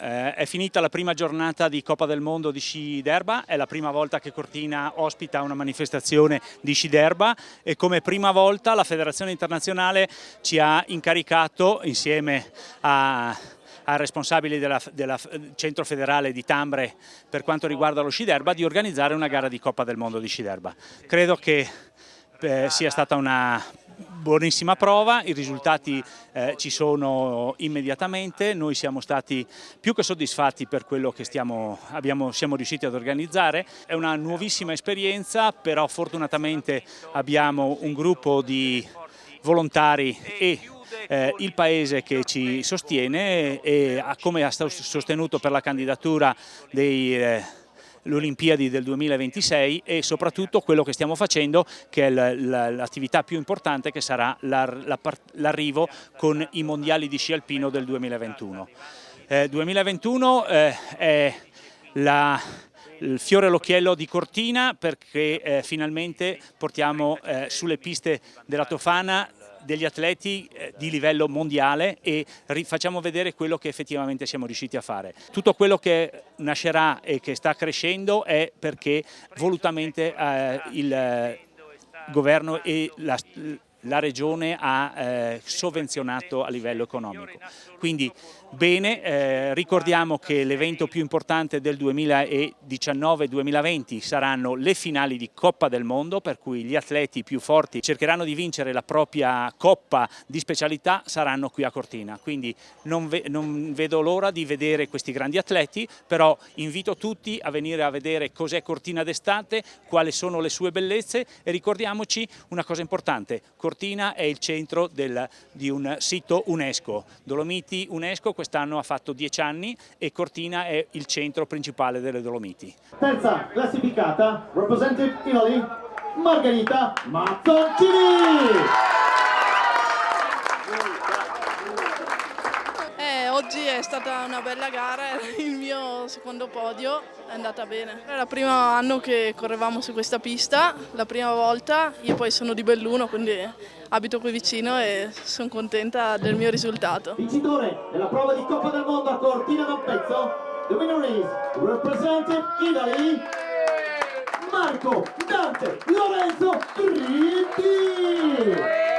È finita la prima giornata di Coppa del Mondo di sci d'erba, è la prima volta che Cortina ospita una manifestazione di sci d'erba e come prima volta la Federazione Internazionale ci ha incaricato insieme al responsabile del centro federale di Tambre per quanto riguarda lo sci d'erba di organizzare una gara di Coppa del Mondo di sci d'erba. Credo che sia stata una buonissima prova, i risultati ci sono immediatamente, noi siamo stati più che soddisfatti per quello che siamo riusciti ad organizzare. È una nuovissima esperienza, però fortunatamente abbiamo un gruppo di volontari e il paese che ci sostiene e come ha sostenuto per la candidatura le Olimpiadi del 2026 e soprattutto quello che stiamo facendo, che è l'attività più importante, che sarà l'arrivo con i mondiali di sci alpino del 2021. 2021 è il fiore all'occhiello di Cortina perché finalmente portiamo sulle piste della Tofana degli atleti di livello mondiale e facciamo vedere quello che effettivamente siamo riusciti a fare. Tutto quello che nascerà e che sta crescendo è perché volutamente il governo e la regione ha sovvenzionato a livello economico. Quindi bene, ricordiamo che l'evento più importante del 2019-2020 saranno le finali di Coppa del Mondo, per cui gli atleti più forti cercheranno di vincere la propria coppa di specialità, saranno qui a Cortina. Quindi non vedo l'ora di vedere questi grandi atleti, però invito tutti a venire a vedere cos'è Cortina d'estate, quali sono le sue bellezze e ricordiamoci una cosa importante: Cortina è il centro di un sito UNESCO, Dolomiti UNESCO quest'anno ha fatto 10 anni e Cortina è il centro principale delle Dolomiti. Terza classificata, representing Italy, Margherita Mazzoncini. Oggi è stata una bella gara, il mio secondo podio, è andata bene. Era il primo anno che correvamo su questa pista, la prima volta, io poi sono di Belluno, quindi abito qui vicino e sono contenta del mio risultato. Vincitore della prova di Coppa del Mondo a Cortina d'Ampezzo, the winner is representing Italy, Marco Dante Lorenzo Ritti.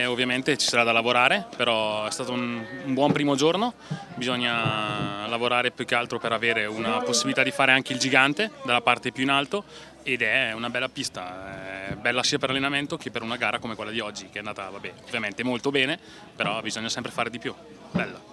Ovviamente ci sarà da lavorare, però è stato un buon primo giorno, bisogna lavorare più che altro per avere una possibilità di fare anche il gigante dalla parte più in alto ed è una bella pista, è bella sia per allenamento che per una gara come quella di oggi che è andata ovviamente molto bene, però bisogna sempre fare di più, bella.